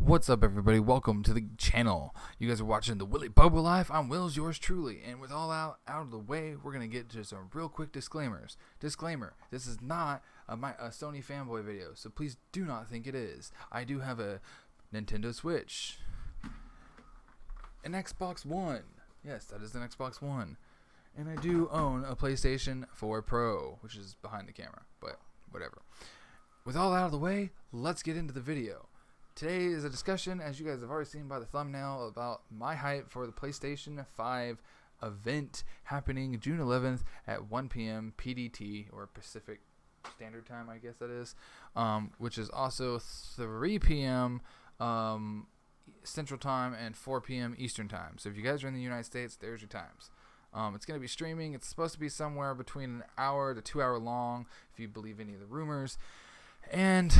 What's up, everybody? Welcome to the channel. You guys are watching the Willy Bobo Life. I'm Wills, yours truly. And with all out of the way, we're going to get to some real quick disclaimers. Disclaimer, this is not a Sony fanboy video, so please do not think it is. I do have a Nintendo Switch, an Xbox One. Yes, that is an Xbox One. And I do own a PlayStation 4 Pro, which is behind the camera, but whatever. With all out of the way, let's get into the video. Today is a discussion, as you guys have already seen by the thumbnail, about my hype for the PlayStation 5 Event happening June 11th at 1 p.m. PDT, or Pacific Standard Time, I guess that is, which is also 3 p.m. Central Time and 4 p.m. Eastern Time. So if you guys are in the United States, there's your times. It's going to be streaming. It's supposed to be somewhere between an hour to 2 hour long, if you believe any of the rumors. And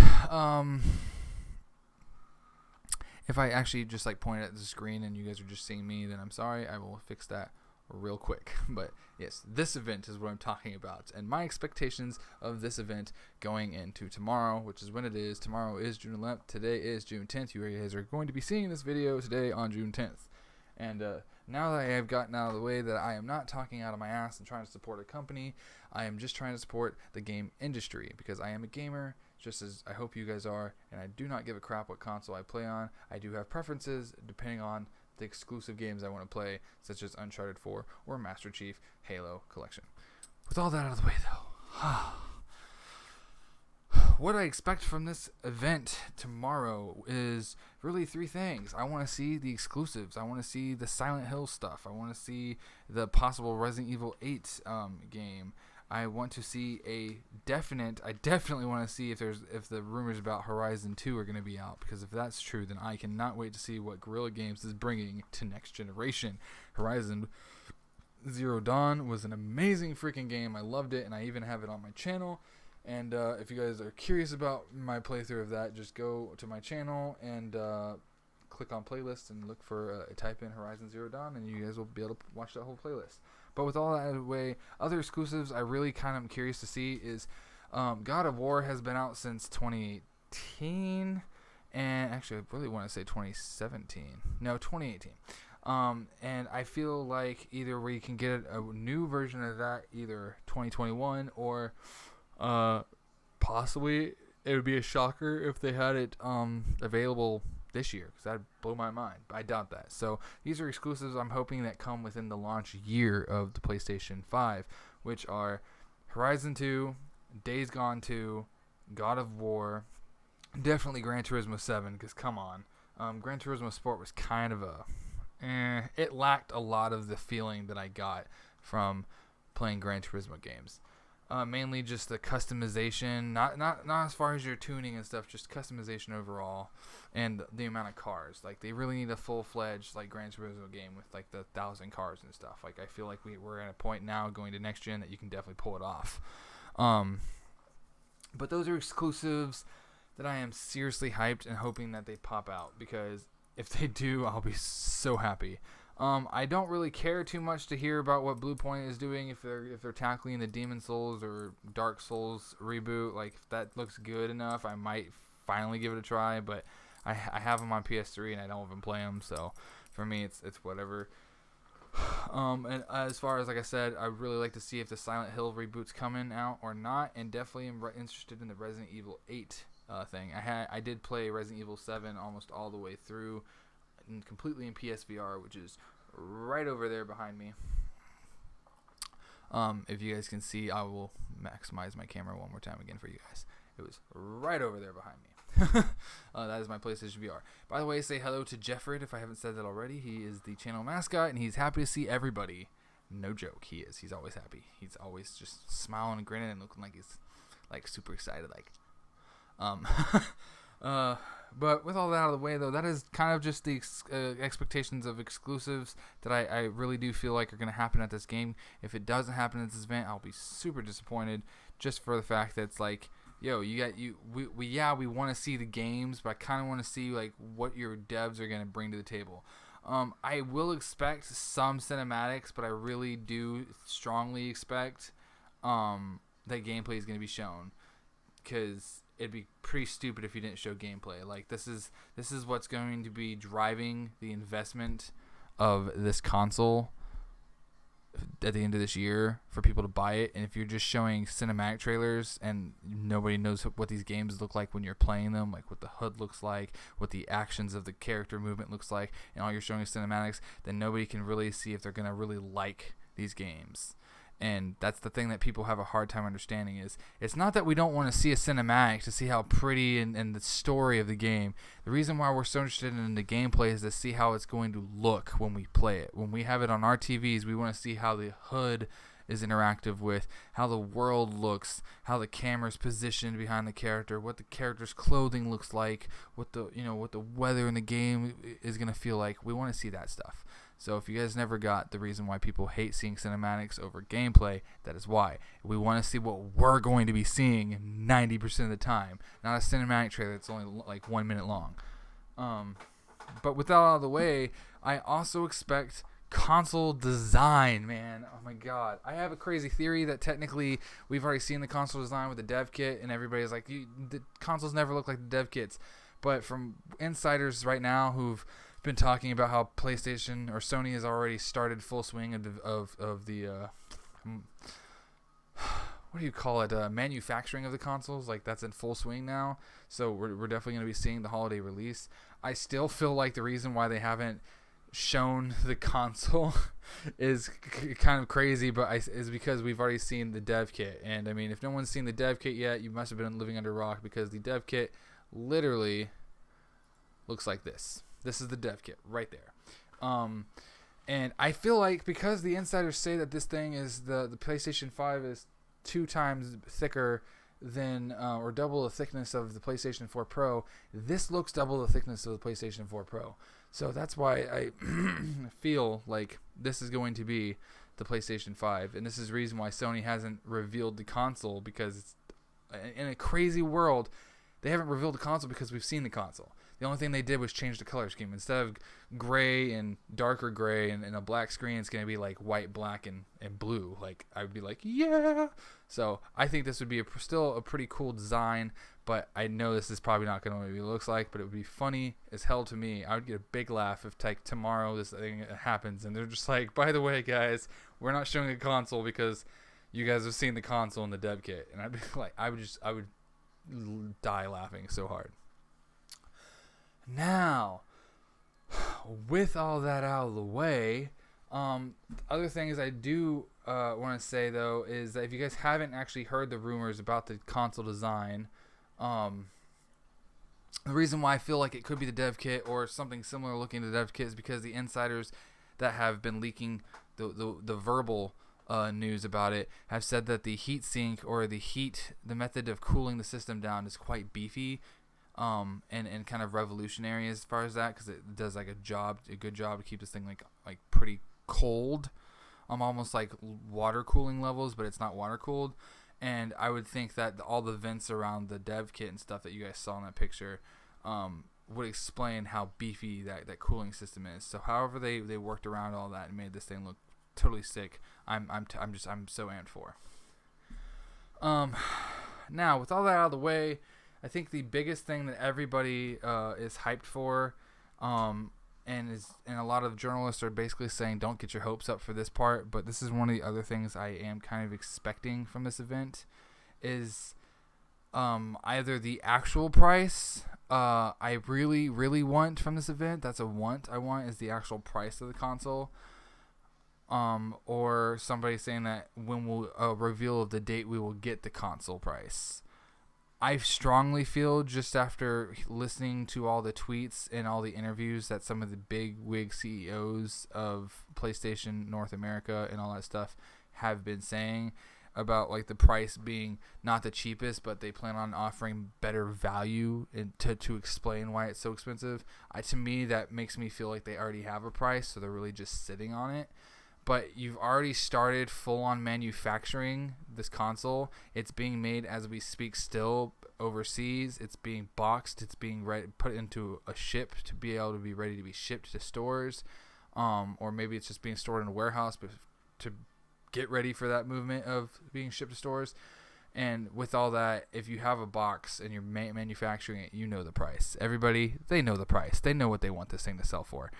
if I actually just point at the screen and you guys are just seeing me, then I'm sorry. I will fix that real quick. But yes, this event is what I'm talking about, and my expectations of this event going into tomorrow, which is when it is. Tomorrow is June 11th. Today is June 10th. You guys are going to be seeing this video today on June 10th. And now that I have gotten out of the way that I am not talking out of my ass and trying to support a company, I am just trying to support the game industry, because I am a gamer, just as I hope you guys are, and I do not give a crap what console I play on. I do have preferences depending on the exclusive games I want to play, such as Uncharted 4 or Master Chief Halo Collection. With all that out of the way, though, what I expect from this event tomorrow is really three things. I want to see the exclusives. I want to see the Silent Hill stuff. I want to see the possible Resident Evil 8 game. I want to see I definitely want to see if the rumors about Horizon 2 are going to be out, because if that's true, then I cannot wait to see what Guerrilla Games is bringing to next generation. Horizon Zero Dawn was an amazing freaking game. I loved it, and I even have it on my channel. And if you guys are curious about my playthrough of that, just go to my channel and click on playlist and look for type in Horizon Zero Dawn, and you guys will be able to watch that whole playlist. But with all that out of the way, other exclusives I really kind of am curious to see is God of War has been out since 2018, and actually I really want to say 2017. No, 2018. And I feel like either we can get a new version of that either 2021 or possibly it would be a shocker if they had it available this year, because that'd blow my mind. I doubt that. So these are exclusives I'm hoping that come within the launch year of the PlayStation 5, which are Horizon 2, Days Gone 2, God of War, definitely Gran Turismo 7, because come on, Gran Turismo Sport was kind of it lacked a lot of the feeling that I got from playing Gran Turismo games. Mainly just the customization, not as far as your tuning and stuff, just customization overall, and the amount of cars. Like, they really need a full-fledged Gran Turismo game with the 1,000 cars and stuff. Like, I feel like we're at a point now going to next gen that you can definitely pull it off. But those are exclusives that I am seriously hyped and hoping that they pop out, because if they do, I'll be so happy. I don't really care too much to hear about what Bluepoint is doing, if they're tackling the Demon Souls or Dark Souls reboot. Like, if that looks good enough, I might finally give it a try. But I have them on PS3 and I don't even play them, so for me it's whatever. And as far as, like I said, I would really like to see if the Silent Hill reboot's coming out or not, and definitely am interested in the Resident Evil 8 thing. I did play Resident Evil 7 almost all the way through, completely in PSVR, which is right over there behind me. If you guys can see, I will maximize my camera one more time again for you guys. It was right over there behind me. That is my PlayStation VR. By the way, say hello to Jeffred if I haven't said that already. He is the channel mascot, and he's happy to see everybody. No joke, he is. He's always happy. He's always just smiling and grinning and looking like he's super excited. But with all that out of the way, though, that is kind of just the expectations of exclusives that I really do feel like are going to happen at this game. If it doesn't happen at this event, I'll be super disappointed, just for the fact that it's yo, we want to see the games, but I kind of want to see what your devs are going to bring to the table. I will expect some cinematics, but I really do strongly expect that gameplay is going to be shown, because it'd be pretty stupid if you didn't show gameplay. Like this is what's going to be driving the investment of this console at the end of this year for people to buy it. And if you're just showing cinematic trailers and nobody knows what these games look like when you're playing them, like what the HUD looks like, what the actions of the character movement looks like, and all you're showing is cinematics, then nobody can really see if they're going to really like these games. And that's the thing that people have a hard time understanding is it's not that we don't want to see a cinematic to see how pretty and the story of the game. The reason why we're so interested in the gameplay is to see how it's going to look when we play it. When we have it on our TVs, we want to see how the HUD is interactive with, how the world looks, how the camera's positioned behind the character, what the character's clothing looks like, what the weather in the game is going to feel like. We want to see that stuff. So if you guys never got the reason why people hate seeing cinematics over gameplay, that is why. We want to see what we're going to be seeing 90% of the time, not a cinematic trailer that's only like 1 minute long. But with that out of the way, I also expect console design, man. Oh my god. I have a crazy theory that technically we've already seen the console design with the dev kit, and everybody's like, the consoles never look like the dev kits. But from insiders right now who've been talking about how PlayStation or Sony has already started full swing of the what do you call it, manufacturing of the consoles, like that's in full swing now. So we're definitely going to be seeing the holiday release. I still feel like the reason why they haven't shown the console is kind of crazy, but is because we've already seen the dev kit. And I mean, if no one's seen the dev kit yet, you must have been living under a rock, because the dev kit literally looks like this. This is the dev kit right there. And I feel like because the insiders say that this thing is the PlayStation 5 is 2 times thicker than or double the thickness of the PlayStation 4 Pro, this looks double the thickness of the PlayStation 4 Pro. So that's why I feel like this is going to be the PlayStation 5. And this is the reason why Sony hasn't revealed the console, because it's, in a crazy world, they haven't revealed the console because we've seen the console. The only thing they did was change the color scheme. Instead of gray and darker gray and a black screen, it's going to be like white, black, and blue. Like, I would be like, yeah. So I think this would be still a pretty cool design, but I know this is probably not going to be what it looks like, but it would be funny as hell to me. I would get a big laugh if like tomorrow this thing happens and they're just like, by the way, guys, we're not showing a console because you guys have seen the console in the dev kit. And I'd be like, I would die laughing so hard. Now, with all that out of the way, other things I do want to say, though, is that if you guys haven't actually heard the rumors about the console design, the reason why I feel like it could be the dev kit or something similar looking to the dev kit is because the insiders that have been leaking the verbal news about it have said that the heat sink or the method of cooling the system down is quite beefy. And kind of revolutionary as far as that, because it does like a good job to keep this thing like pretty cold, almost like water cooling levels, but it's not water cooled. And I would think that all the vents around the dev kit and stuff that you guys saw in that picture would explain how beefy that cooling system is. So however they worked around all that and made this thing look totally sick, I'm so amped for. Now with all that out of the way, I think the biggest thing that everybody is hyped for, and a lot of journalists are basically saying don't get your hopes up for this part, but this is one of the other things I am kind of expecting from this event, is either the actual price I really, really want from this event, that's a want I want, is the actual price of the console, or somebody saying that when we'll reveal the date we will get the console price. I strongly feel, just after listening to all the tweets and all the interviews that some of the big wig CEOs of PlayStation North America and all that stuff have been saying about like the price being not the cheapest, but they plan on offering better value to explain why it's so expensive. To me, that makes me feel like they already have a price, so they're really just sitting on it. But you've already started full-on manufacturing this console. It's being made as we speak still overseas. It's being boxed. It's being put into a ship to be able to be ready to be shipped to stores. Or maybe it's just being stored in a warehouse but to get ready for that movement of being shipped to stores. And with all that, if you have a box and you're manufacturing it, you know the price. Everybody, they know the price. They know what they want this thing to sell for.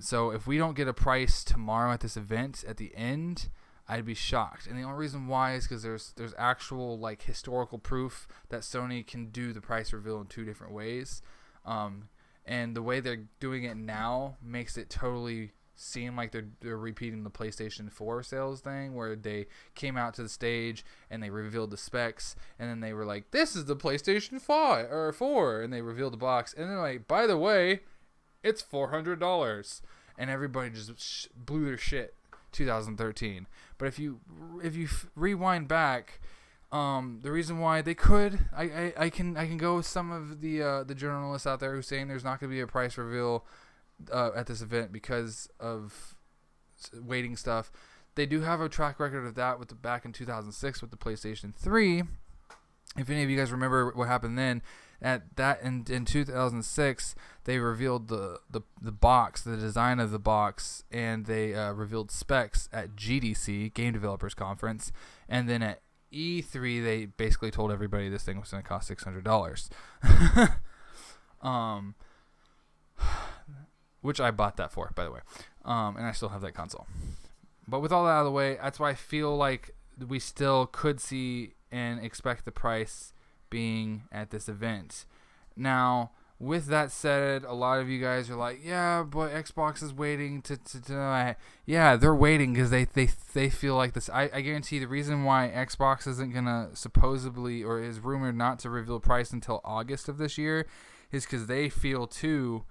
So if we don't get a price tomorrow at this event at the end, I'd be shocked. And the only reason why is because there's actual like historical proof that Sony can do the price reveal in two different ways. And the way they're doing it now makes it totally seem like they're repeating the PlayStation 4 sales thing, where they came out to the stage and they revealed the specs, and then they were like, "This is the PlayStation 5 or 4," and they revealed the box, and then like, "By the way, it's $400," and everybody just blew their shit. 2013. But if you rewind back, the reason why they could, I can go with some of the journalists out there who saying there's not going to be a price reveal at this event because of waiting stuff. They do have a track record of that back in 2006 with the PlayStation 3. If any of you guys remember what happened then, in 2006 they revealed the box, the design of the box, and they revealed specs at GDC, Game Developers Conference, and then at E3 they basically told everybody this thing was going to cost $600. Which I bought that for, by the way, and I still have that console. But with all that out of the way, that's why I feel like we still could see and expect the price being at this event. Now, with that said, a lot of you guys are like, yeah, but Xbox is waiting to yeah, they're waiting because they feel like this. I guarantee the reason why Xbox isn't going to supposedly, or is rumored not to reveal price until August of this year, is because they feel too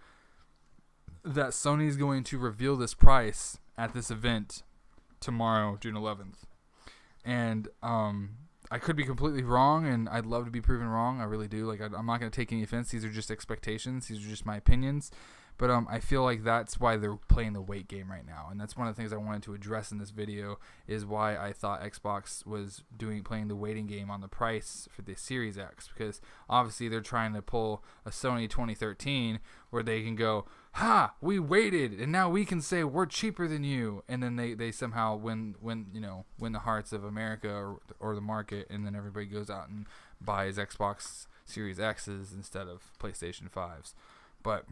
that Sony's going to reveal this price at this event tomorrow, June 11th. And I could be completely wrong, and I'd love to be proven wrong. I really do. Like, I'm not going to take any offense. These are just expectations. These are just my opinions. But I feel like that's why they're playing the wait game right now. And that's one of the things I wanted to address in this video, is why I thought Xbox was playing the waiting game on the price for the Series X. Because obviously they're trying to pull a Sony 2013 where they can go, "Ha, we waited, and now we can say we're cheaper than you." And then they somehow win the hearts of America or the market, and then everybody goes out and buys Xbox Series X's instead of PlayStation 5s. But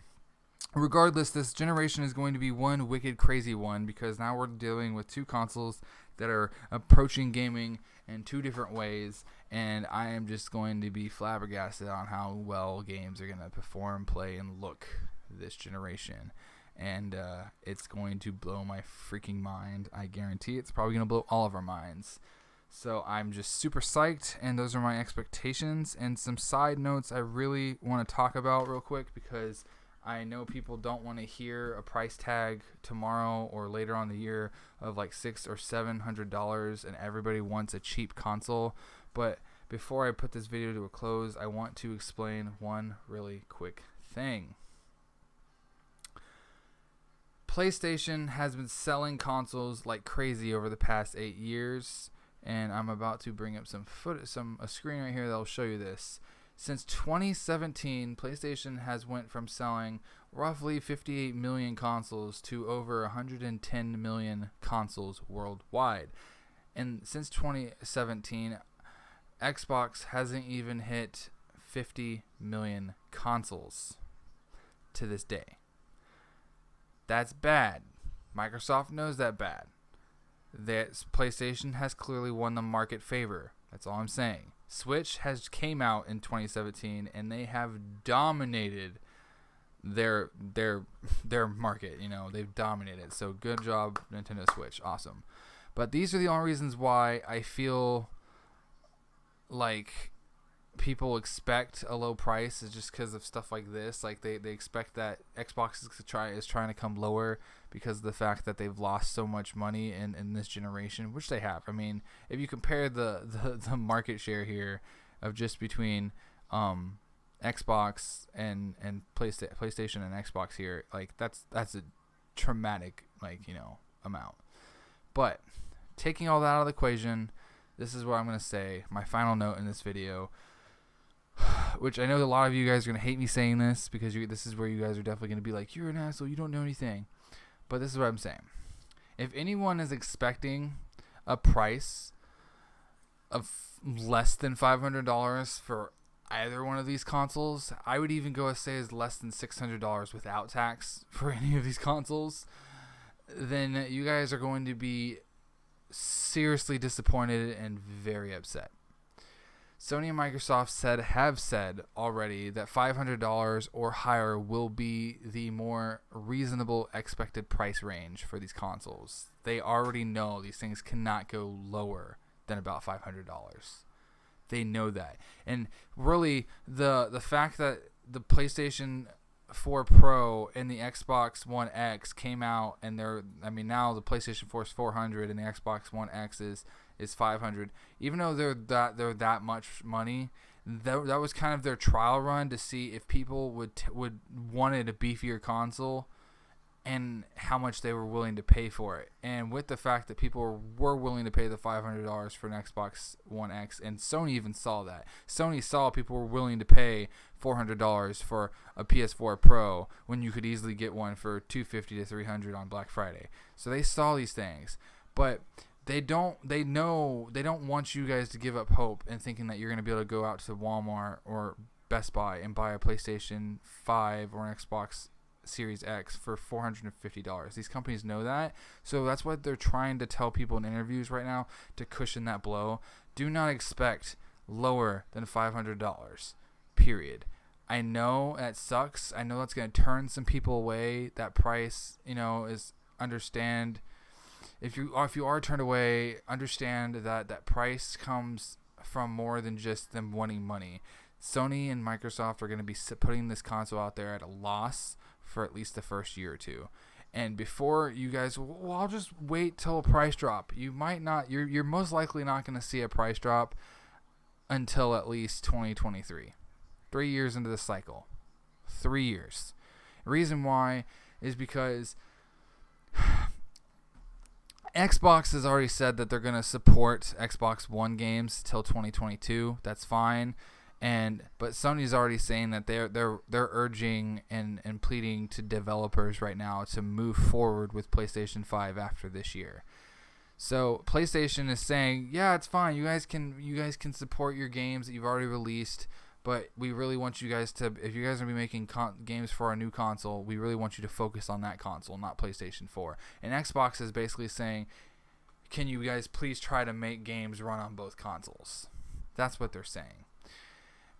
regardless, this generation is going to be one wicked crazy one, because now we're dealing with two consoles that are approaching gaming in two different ways, and I am just going to be flabbergasted on how well games are going to perform, play, and look this generation. And it's going to blow my freaking mind. I guarantee it's probably going to blow all of our minds. So I'm just super psyched, and those are my expectations. And some side notes I really want to talk about real quick, because I know people don't want to hear a price tag tomorrow or later on the year of like $600 or $700, and everybody wants a cheap console. But before I put this video to a close, I want to explain one really quick thing. PlayStation has been selling consoles like crazy over the past 8 years, and I'm about to bring up a screen right here that will show you this. Since 2017, PlayStation has went from selling roughly 58 million consoles to over 110 million consoles worldwide. And since 2017, Xbox hasn't even hit 50 million consoles to this day. That's bad. Microsoft knows that bad. That PlayStation has clearly won the market favor. That's all I'm saying. Switch came out in 2017, and they have dominated their market. They've dominated. So good job, Nintendo Switch. Awesome. But these are the only reasons why I feel like people expect a low price, is just because of stuff like this. Like they expect that Xbox is trying to come lower because of the fact that they've lost so much money in this generation, which they have. I mean, if you compare the market share here of just between Xbox and PlayStation and Xbox here, like that's a traumatic amount. But taking all that out of the equation, this is what I'm going to say, my final note in this video, which I know a lot of you guys are going to hate me saying this, because this is where you guys are definitely going to be like, "You're an asshole, you don't know anything." But this is what I'm saying. If anyone is expecting a price of less than $500 for either one of these consoles. I would even go as say as less than $600 without tax for any of these consoles. Then you guys are going to be seriously disappointed and very upset. Sony and Microsoft have said already that $500 or higher will be the more reasonable expected price range for these consoles. They already know these things cannot go lower than about $500. They know that. And really, the fact that the PlayStation 4 Pro and the Xbox One X came out, and now the PlayStation 4 is $400 and the Xbox One X is $500. Even though they're that much money, that was kind of their trial run to see if people would wanted a beefier console and how much they were willing to pay for it. And with the fact that people were willing to pay the $500 for an Xbox One X, and Sony even saw that. Sony saw people were willing to pay $400 for a PS4 Pro when you could easily get one for $250 to $300 on Black Friday. So they saw these things, but they know they don't want you guys to give up hope and thinking that you're going to be able to go out to Walmart or Best Buy and buy a PlayStation 5 or an Xbox Series X for $450. These companies know that, so that's what they're trying to tell people in interviews right now to cushion that blow. Do not expect lower than $500, period. I know that sucks. I know that's going to turn some people away. That price, is understand. If you are turned away, understand that price comes from more than just them wanting money. Sony and Microsoft are going to be putting this console out there at a loss for at least the first year or two. And before you guys, I'll just wait till a price drop. You might not. You're most likely not going to see a price drop until at least 2023. 3 years into the cycle. 3 years. The reason why is because Xbox has already said that they're going to support Xbox One games till 2022. That's fine. But Sony's already saying that they're urging and pleading to developers right now to move forward with PlayStation 5 after this year. So PlayStation is saying, yeah, it's fine. You guys can support your games that you've already released, but we really want you guys to, if you guys are going to be making games for our new console, we really want you to focus on that console, not PlayStation 4. And Xbox is basically saying, can you guys please try to make games run on both consoles? That's what they're saying.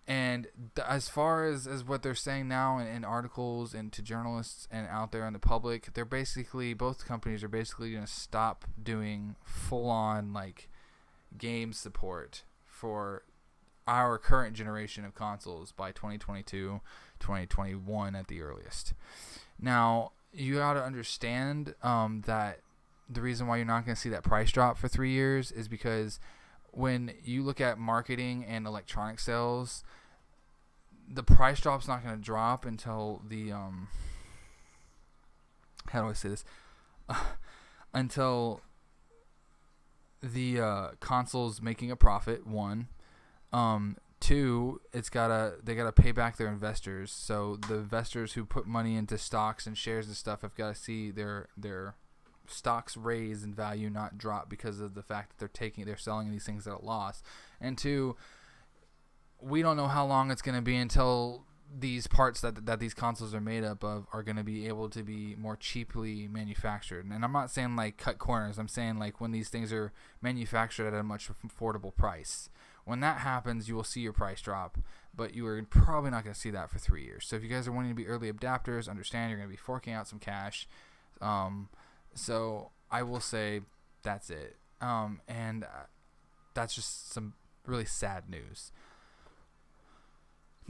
And as far as what they're saying now in articles and to journalists and out there in the public, they're basically, both companies are basically going to stop doing full-on game support for our current generation of consoles by 2022, 2021 at the earliest. Now, you got to understand that the reason why you're not going to see that price drop for 3 years is because when you look at marketing and electronic sales, the price drop's not going to drop until the how do I say this? Until the console's making a profit. 1, 2, they gotta pay back their investors. So the investors who put money into stocks and shares and stuff have got to see their stocks raise in value, not drop because of the fact that they're selling these things at a loss. And 2, we don't know how long it's going to be until these parts that these consoles are made up of are going to be able to be more cheaply manufactured. And I'm not saying cut corners. I'm saying when these things are manufactured at a much affordable price. When that happens, you will see your price drop, but you are probably not going to see that for 3 years. So if you guys are wanting to be early adapters, understand you're going to be forking out some cash. So I will say that's it. And that's just some really sad news.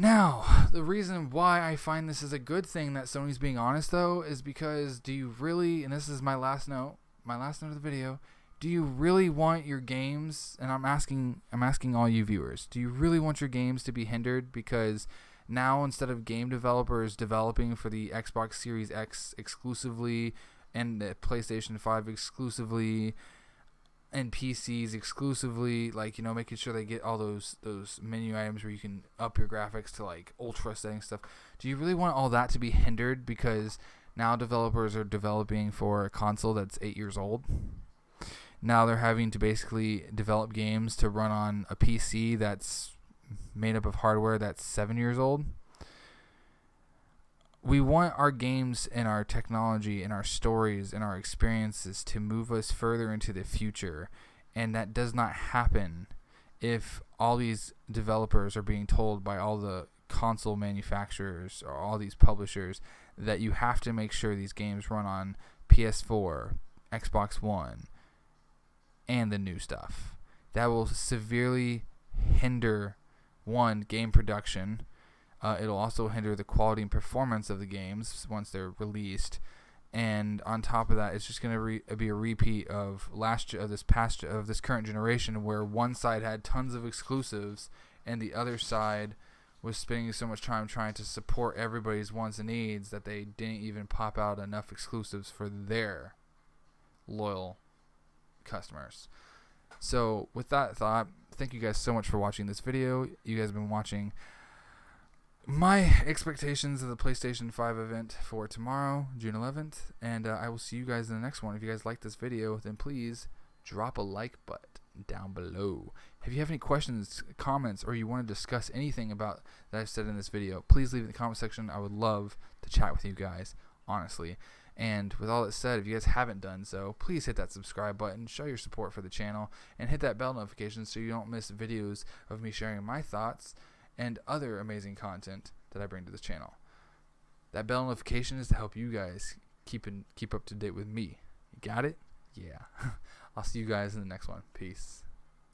Now, the reason why I find this is a good thing that Sony's being honest, though, is because do you really, and this is my last note of the video, do you really want your games, and I'm asking all you viewers, do you really want your games to be hindered? Because now instead of game developers developing for the Xbox Series X exclusively and the PlayStation 5 exclusively and PCs exclusively, making sure they get all those menu items where you can up your graphics to ultra setting stuff. Do you really want all that to be hindered because now developers are developing for a console that's 8 years old? Now they're having to basically develop games to run on a PC that's made up of hardware that's 7 years old. We want our games and our technology and our stories and our experiences to move us further into the future, and that does not happen if all these developers are being told by all the console manufacturers or all these publishers that you have to make sure these games run on PS4, Xbox One, and the new stuff. That will severely hinder, one, game production. It'll also hinder the quality and performance of the games once they're released. And on top of that, it's just going to be a repeat of this current generation, where one side had tons of exclusives and the other side was spending so much time trying to support everybody's wants and needs that they didn't even pop out enough exclusives for their loyal customers. So with that thought, thank you guys so much for watching this video. You guys have been watching my expectations of the PlayStation 5 event for tomorrow, June 11th, and I will see you guys in the next one. If you guys like this video, then please drop a like button down below. If you have any questions, comments, or you want to discuss anything about that I've said in this video, please leave it in the comment section. I would love to chat with you guys, honestly. And with all that said, if you guys haven't done so, please hit that subscribe button, show your support for the channel, and hit that bell notification so you don't miss videos of me sharing my thoughts and other amazing content that I bring to this channel. That bell notification is to help you guys keep up to date with me. You got it? Yeah. I'll see you guys in the next one. Peace.